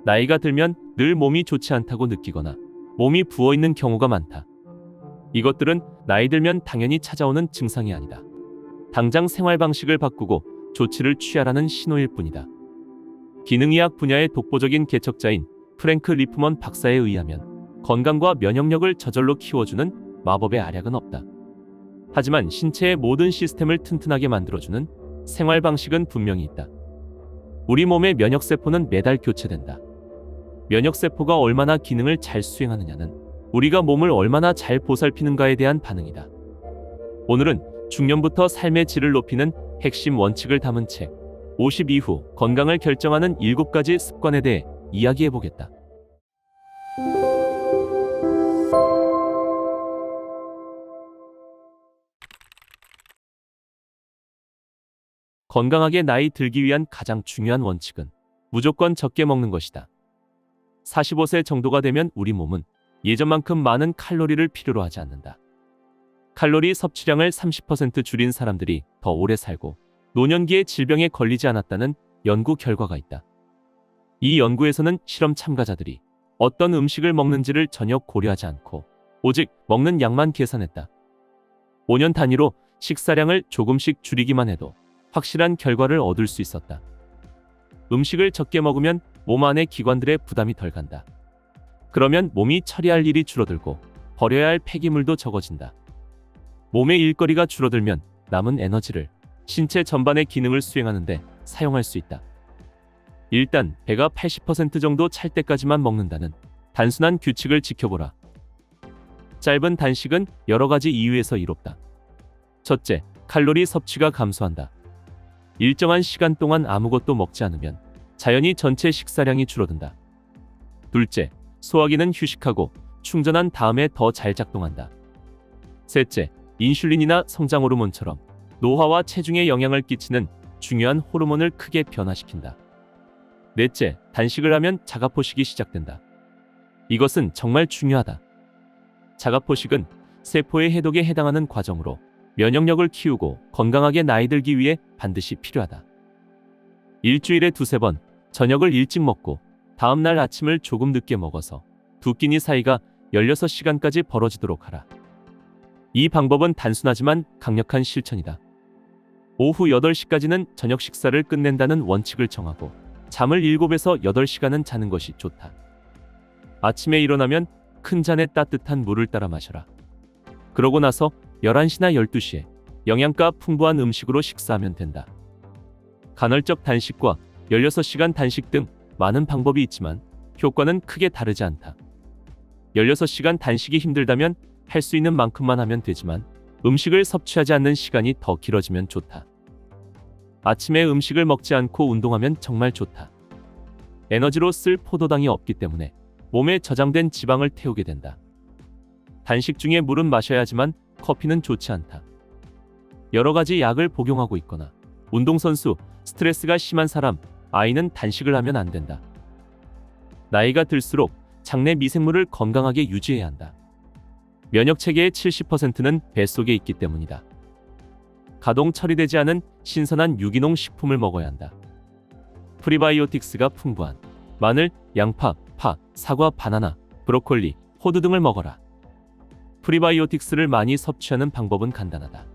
나이가 들면 늘 몸이 좋지 않다고 느끼거나 몸이 부어있는 경우가 많다. 이것들은 나이 들면 당연히 찾아오는 증상이 아니다. 당장 생활 방식을 바꾸고 조치를 취하라는 신호일 뿐이다. 기능의학 분야의 독보적인 개척자인 프랭크 리프먼 박사에 의하면 건강과 면역력을 저절로 키워주는 마법의 알약은 없다. 하지만 신체의 모든 시스템을 튼튼하게 만들어주는 생활 방식은 분명히 있다. 우리 몸의 면역세포는 매달 교체된다. 면역세포가 얼마나 기능을 잘 수행하느냐는 우리가 몸을 얼마나 잘 보살피는가에 대한 반응이다. 오늘은 중년부터 삶의 질을 높이는 핵심 원칙을 담은 책 50 이후 건강을 결정하는 7가지 습관에 대해 이야기해보겠다. 건강하게 나이 들기 위한 가장 중요한 원칙은 무조건 적게 먹는 것이다. 45세 정도가 되면 우리 몸은 예전만큼 많은 칼로리를 필요로 하지 않는다. 칼로리 섭취량을 30% 줄인 사람들이 더 오래 살고 노년기에 질병에 걸리지 않았다는 연구 결과가 있다. 이 연구에서는 실험 참가자들이 어떤 음식을 먹는지를 전혀 고려하지 않고 오직 먹는 양만 계산했다. 5년 단위로 식사량을 조금씩 줄이기만 해도 확실한 결과를 얻을 수 있었다. 음식을 적게 먹으면 몸 안의 기관들의 부담이 덜 간다. 그러면 몸이 처리할 일이 줄어들고 버려야 할 폐기물도 적어진다. 몸의 일거리가 줄어들면 남은 에너지를 신체 전반의 기능을 수행하는 데 사용할 수 있다. 일단 배가 80% 정도 찰 때까지만 먹는다는 단순한 규칙을 지켜보라. 짧은 단식은 여러 가지 이유에서 이롭다. 첫째, 칼로리 섭취가 감소한다. 일정한 시간 동안 아무것도 먹지 않으면 자연히 전체 식사량이 줄어든다. 둘째, 소화기는 휴식하고 충전한 다음에 더 잘 작동한다. 셋째, 인슐린이나 성장 호르몬처럼 노화와 체중에 영향을 끼치는 중요한 호르몬을 크게 변화시킨다. 넷째, 단식을 하면 자가포식이 시작된다. 이것은 정말 중요하다. 자가포식은 세포의 해독에 해당하는 과정으로 면역력을 키우고 건강하게 나이 들기 위해 반드시 필요하다. 일주일에 2~3번 저녁을 일찍 먹고 다음날 아침을 조금 늦게 먹어서 두 끼니 사이가 16시간까지 벌어지도록 하라. 이 방법은 단순하지만 강력한 실천이다. 오후 8시까지는 저녁 식사를 끝낸다는 원칙을 정하고 잠을 7에서 8시간은 자는 것이 좋다. 아침에 일어나면 큰 잔에 따뜻한 물을 따라 마셔라. 그러고 나서 11시나 12시에 영양가 풍부한 음식으로 식사하면 된다. 간헐적 단식과 16시간 단식 등 많은 방법이 있지만 효과는 크게 다르지 않다. 16시간 단식이 힘들다면 할 수 있는 만큼만 하면 되지만 음식을 섭취하지 않는 시간이 더 길어지면 좋다. 아침에 음식을 먹지 않고 운동하면 정말 좋다. 에너지로 쓸 포도당이 없기 때문에 몸에 저장된 지방을 태우게 된다. 단식 중에 물은 마셔야 하지만 커피는 좋지 않다. 여러 가지 약을 복용하고 있거나 운동선수, 스트레스가 심한 사람, 아이는 단식을 하면 안 된다. 나이가 들수록 장내 미생물을 건강하게 유지해야 한다. 면역체계의 70%는 뱃속에 있기 때문이다. 가동 처리되지 않은 신선한 유기농 식품을 먹어야 한다. 프리바이오틱스가 풍부한 마늘, 양파, 파, 사과, 바나나, 브로콜리, 호두 등을 먹어라. 프리바이오틱스를 많이 섭취하는 방법은 간단하다.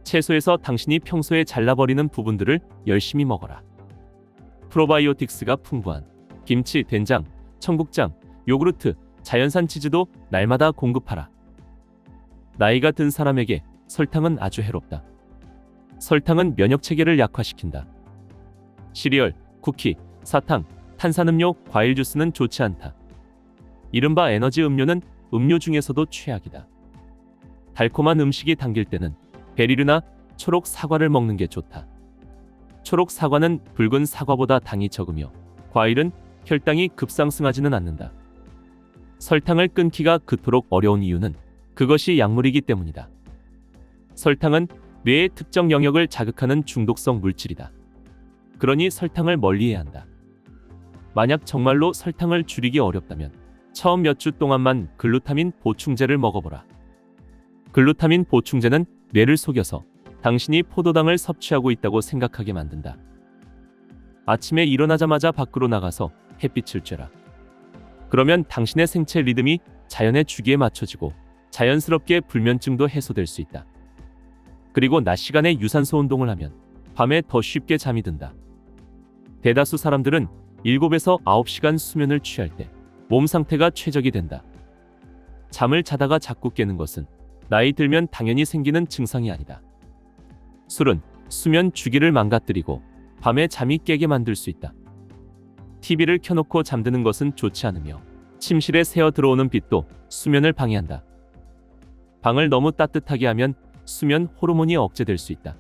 채소에서 당신이 평소에 잘라버리는 부분들을 열심히 먹어라. 프로바이오틱스가 풍부한 김치, 된장, 청국장, 요구르트, 자연산 치즈도 날마다 공급하라. 나이가 든 사람에게 설탕은 아주 해롭다. 설탕은 면역체계를 약화시킨다. 시리얼, 쿠키, 사탕, 탄산음료, 과일 주스는 좋지 않다. 이른바 에너지 음료는 음료 중에서도 최악이다. 달콤한 음식이 당길 때는 베리류나 초록 사과를 먹는 게 좋다. 초록 사과는 붉은 사과보다 당이 적으며 과일은 혈당이 급상승하지는 않는다. 설탕을 끊기가 그토록 어려운 이유는 그것이 약물이기 때문이다. 설탕은 뇌의 특정 영역을 자극하는 중독성 물질이다. 그러니 설탕을 멀리해야 한다. 만약 정말로 설탕을 줄이기 어렵다면 처음 몇 주 동안만 글루타민 보충제를 먹어보라. 글루타민 보충제는 뇌를 속여서 당신이 포도당을 섭취하고 있다고 생각하게 만든다. 아침에 일어나자마자 밖으로 나가서 햇빛을 쬐라. 그러면 당신의 생체 리듬이 자연의 주기에 맞춰지고 자연스럽게 불면증도 해소될 수 있다. 그리고 낮 시간에 유산소 운동을 하면 밤에 더 쉽게 잠이 든다. 대다수 사람들은 7에서 9시간 수면을 취할 때 몸 상태가 최적이 된다. 잠을 자다가 자꾸 깨는 것은 나이 들면 당연히 생기는 증상이 아니다. 술은 수면 주기를 망가뜨리고 밤에 잠이 깨게 만들 수 있다. TV를 켜놓고 잠드는 것은 좋지 않으며 침실에 새어 들어오는 빛도 수면을 방해한다. 방을 너무 따뜻하게 하면 수면 호르몬이 억제될 수 있다.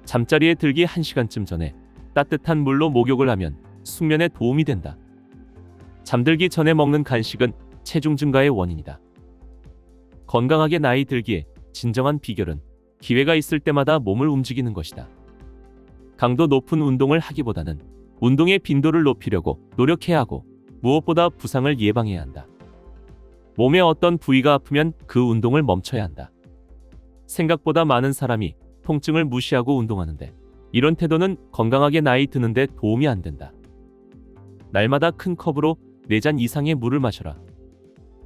잠자리에 들기 1시간쯤 전에 따뜻한 물로 목욕을 하면 숙면에 도움이 된다. 잠들기 전에 먹는 간식은 체중 증가의 원인이다. 건강하게 나이 들기에 진정한 비결은 기회가 있을 때마다 몸을 움직이는 것이다. 강도 높은 운동을 하기보다는 운동의 빈도를 높이려고 노력해야 하고 무엇보다 부상을 예방해야 한다. 몸의 어떤 부위가 아프면 그 운동을 멈춰야 한다. 생각보다 많은 사람이 통증을 무시하고 운동하는데 이런 태도는 건강하게 나이 드는데 도움이 안 된다. 날마다 큰 컵으로 4잔 이상의 물을 마셔라.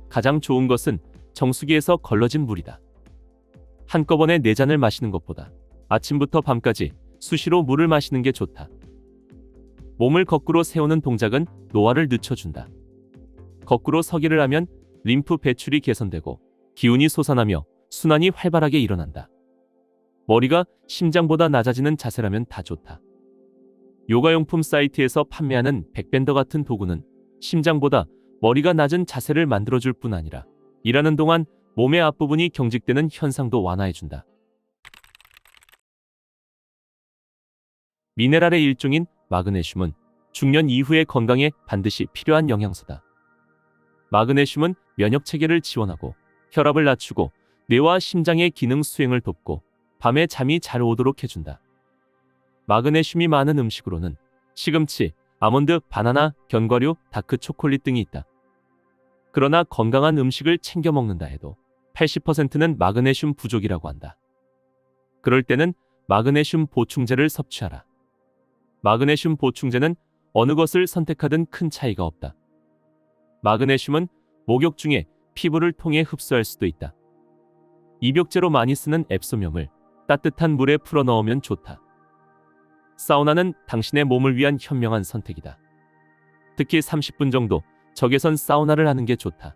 가장 좋은 것은 정수기에서 걸러진 물이다. 한꺼번에 4잔을 마시는 것보다 아침부터 밤까지 수시로 물을 마시는 게 좋다. 몸을 거꾸로 세우는 동작은 노화를 늦춰준다. 거꾸로 서기를 하면 림프 배출이 개선되고 기운이 솟아나며 순환이 활발하게 일어난다. 머리가 심장보다 낮아지는 자세라면 다 좋다. 요가용품 사이트에서 판매하는 백밴더 같은 도구는 심장보다 머리가 낮은 자세를 만들어줄 뿐 아니라 일하는 동안 몸의 앞부분이 경직되는 현상도 완화해준다. 미네랄의 일종인 마그네슘은 중년 이후의 건강에 반드시 필요한 영양소다. 마그네슘은 면역체계를 지원하고 혈압을 낮추고 뇌와 심장의 기능 수행을 돕고 밤에 잠이 잘 오도록 해준다. 마그네슘이 많은 음식으로는 시금치, 아몬드, 바나나, 견과류, 다크 초콜릿 등이 있다. 그러나 건강한 음식을 챙겨 먹는다 해도 80%는 마그네슘 부족이라고 한다. 그럴 때는 마그네슘 보충제를 섭취하라. 마그네슘 보충제는 어느 것을 선택하든 큰 차이가 없다. 마그네슘은 목욕 중에 피부를 통해 흡수할 수도 있다. 입욕제로 많이 쓰는 앱소뇽을 따뜻한 물에 풀어 넣으면 좋다. 사우나는 당신의 몸을 위한 현명한 선택이다. 특히 30분 정도 적외선 사우나를 하는 게 좋다.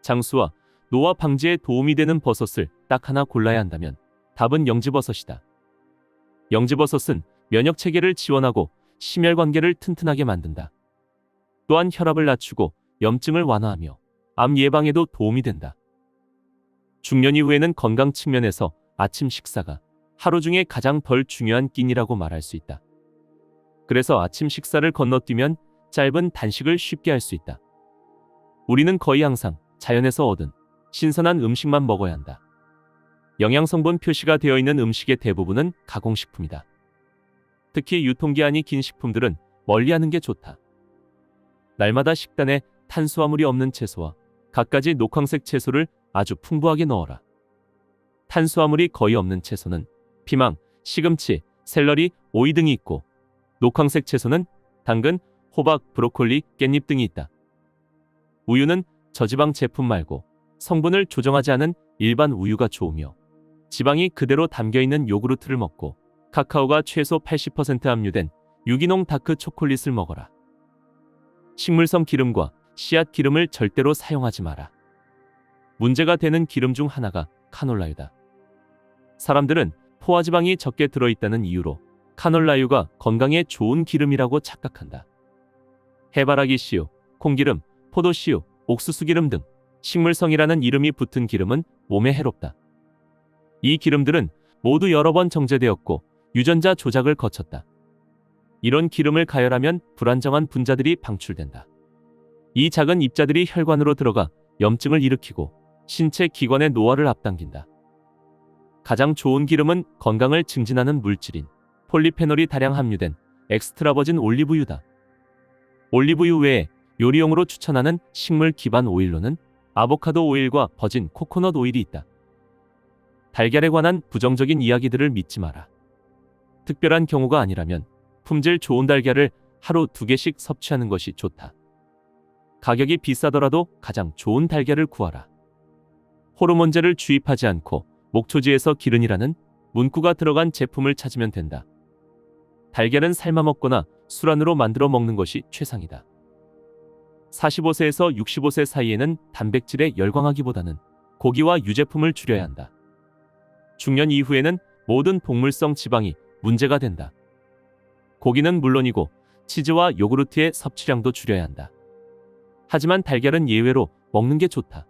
장수와 노화 방지에 도움이 되는 버섯을 딱 하나 골라야 한다면 답은 영지버섯이다. 영지버섯은 면역체계를 지원하고 심혈관계를 튼튼하게 만든다. 또한 혈압을 낮추고 염증을 완화하며 암 예방에도 도움이 된다. 중년 이후에는 건강 측면에서 아침 식사가 하루 중에 가장 덜 중요한 끼니라고 말할 수 있다. 그래서 아침 식사를 건너뛰면 짧은 단식을 쉽게 할 수 있다. 우리는 거의 항상 자연에서 얻은 신선한 음식만 먹어야 한다. 영양성분 표시가 되어 있는 음식의 대부분은 가공식품이다. 특히 유통기한이 긴 식품들은 멀리하는 게 좋다. 날마다 식단에 탄수화물이 없는 채소와 갖가지 녹황색 채소를 아주 풍부하게 넣어라. 탄수화물이 거의 없는 채소는 피망, 시금치, 샐러리, 오이 등이 있고 녹황색 채소는 당근, 호박, 브로콜리, 깻잎 등이 있다. 우유는 저지방 제품 말고 성분을 조정하지 않은 일반 우유가 좋으며 지방이 그대로 담겨있는 요구르트를 먹고 카카오가 최소 80% 함유된 유기농 다크 초콜릿을 먹어라. 식물성 기름과 씨앗 기름을 절대로 사용하지 마라. 문제가 되는 기름 중 하나가 카놀라유다. 사람들은 포화지방이 적게 들어있다는 이유로 카놀라유가 건강에 좋은 기름이라고 착각한다. 해바라기 씨유, 콩기름, 포도씨유, 옥수수기름 등 식물성이라는 이름이 붙은 기름은 몸에 해롭다. 이 기름들은 모두 여러 번 정제되었고 유전자 조작을 거쳤다. 이런 기름을 가열하면 불안정한 분자들이 방출된다. 이 작은 입자들이 혈관으로 들어가 염증을 일으키고 신체 기관의 노화를 앞당긴다. 가장 좋은 기름은 건강을 증진하는 물질인 폴리페놀이 다량 함유된 엑스트라버진 올리브유다. 올리브유 외에 요리용으로 추천하는 식물 기반 오일로는 아보카도 오일과 버진 코코넛 오일이 있다. 달걀에 관한 부정적인 이야기들을 믿지 마라. 특별한 경우가 아니라면 품질 좋은 달걀을 하루 2개씩 섭취하는 것이 좋다. 가격이 비싸더라도 가장 좋은 달걀을 구하라. 호르몬제를 주입하지 않고 목초지에서 기른이라는 문구가 들어간 제품을 찾으면 된다. 달걀은 삶아 먹거나 술안으로 만들어 먹는 것이 최상이다. 45세에서 65세 사이에는 단백질에 열광하기보다는 고기와 유제품을 줄여야 한다. 중년 이후에는 모든 동물성 지방이 문제가 된다. 고기는 물론이고 치즈와 요구르트의 섭취량도 줄여야 한다. 하지만 달걀은 예외로 먹는 게 좋다.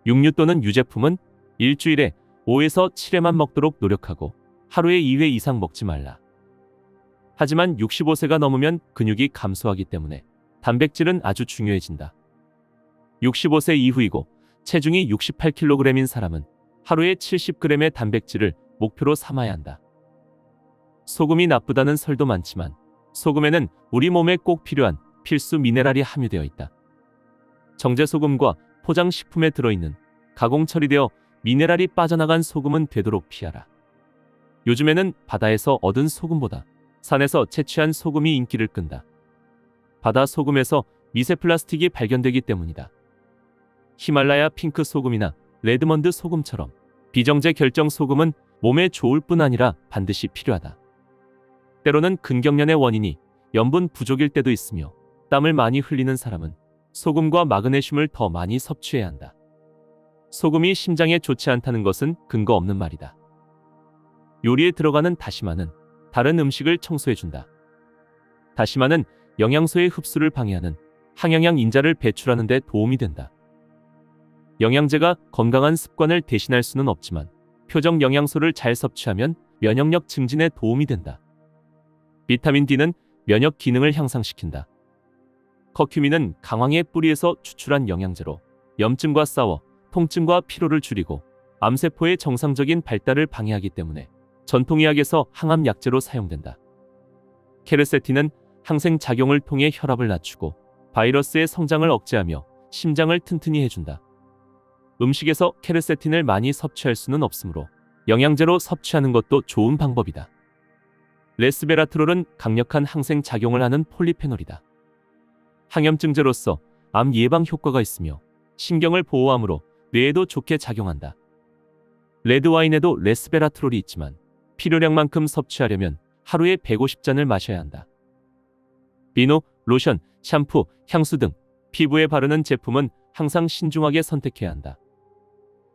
육류 또는 유제품은 일주일에 5에서 7회만 먹도록 노력하고 하루에 2회 이상 먹지 말라. 하지만 65세가 넘으면 근육이 감소하기 때문에 단백질은 아주 중요해진다. 65세 이후이고 체중이 68kg인 사람은 하루에 70g의 단백질을 목표로 삼아야 한다. 소금이 나쁘다는 설도 많지만 소금에는 우리 몸에 꼭 필요한 필수 미네랄이 함유되어 있다. 정제소금과 포장식품에 들어있는 가공 처리되어 미네랄이 빠져나간 소금은 되도록 피하라. 요즘에는 바다에서 얻은 소금보다 산에서 채취한 소금이 인기를 끈다. 바다 소금에서 미세 플라스틱이 발견되기 때문이다. 히말라야 핑크 소금이나 레드먼드 소금처럼 비정제 결정 소금은 몸에 좋을 뿐 아니라 반드시 필요하다. 때로는 근경련의 원인이 염분 부족일 때도 있으며 땀을 많이 흘리는 사람은 소금과 마그네슘을 더 많이 섭취해야 한다. 소금이 심장에 좋지 않다는 것은 근거 없는 말이다. 요리에 들어가는 다시마는 다른 음식을 청소해준다. 다시마는 영양소의 흡수를 방해하는 항영양 인자를 배출하는 데 도움이 된다. 영양제가 건강한 습관을 대신할 수는 없지만 표적 영양소를 잘 섭취하면 면역력 증진에 도움이 된다. 비타민 D는 면역 기능을 향상시킨다. 커큐민은 강황의 뿌리에서 추출한 영양제로 염증과 싸워 통증과 피로를 줄이고 암세포의 정상적인 발달을 방해하기 때문에 전통의학에서 항암 약제로 사용된다. 케르세틴은 항생 작용을 통해 혈압을 낮추고 바이러스의 성장을 억제하며 심장을 튼튼히 해준다. 음식에서 케르세틴을 많이 섭취할 수는 없으므로 영양제로 섭취하는 것도 좋은 방법이다. 레스베라트롤은 강력한 항생 작용을 하는 폴리페놀이다. 항염증제로서 암 예방 효과가 있으며 신경을 보호하므로 뇌에도 좋게 작용한다. 레드와인에도 레스베라트롤이 있지만 필요량만큼 섭취하려면 하루에 150잔을 마셔야 한다. 비누, 로션, 샴푸, 향수 등 피부에 바르는 제품은 항상 신중하게 선택해야 한다.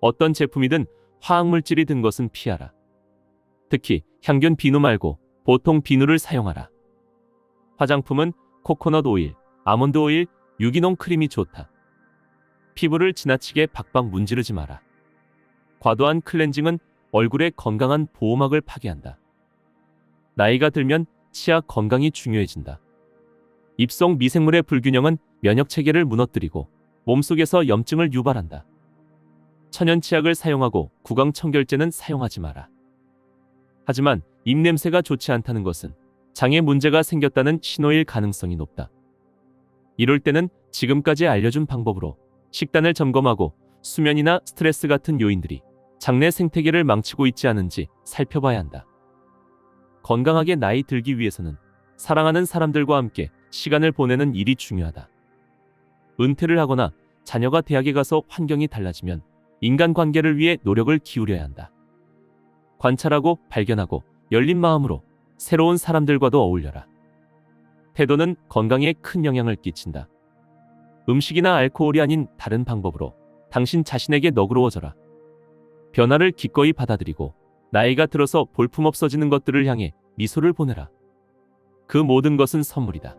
어떤 제품이든 화학물질이 든 것은 피하라. 특히 향균 비누 말고 보통 비누를 사용하라. 화장품은 코코넛 오일, 아몬드 오일, 유기농 크림이 좋다. 피부를 지나치게 박박 문지르지 마라. 과도한 클렌징은 얼굴의 건강한 보호막을 파괴한다. 나이가 들면 치아 건강이 중요해진다. 입속 미생물의 불균형은 면역 체계를 무너뜨리고 몸속에서 염증을 유발한다. 천연 치약을 사용하고 구강 청결제는 사용하지 마라. 하지만 입냄새가 좋지 않다는 것은 장에 문제가 생겼다는 신호일 가능성이 높다. 이럴 때는 지금까지 알려준 방법으로 식단을 점검하고 수면이나 스트레스 같은 요인들이 장내 생태계를 망치고 있지 않은지 살펴봐야 한다. 건강하게 나이 들기 위해서는 사랑하는 사람들과 함께 시간을 보내는 일이 중요하다. 은퇴를 하거나 자녀가 대학에 가서 환경이 달라지면 인간관계를 위해 노력을 기울여야 한다. 관찰하고 발견하고 열린 마음으로 새로운 사람들과도 어울려라. 태도는 건강에 큰 영향을 끼친다. 음식이나 알코올이 아닌 다른 방법으로 당신 자신에게 너그러워져라. 변화를 기꺼이 받아들이고 나이가 들어서 볼품없어지는 것들을 향해 미소를 보내라. 그 모든 것은 선물이다.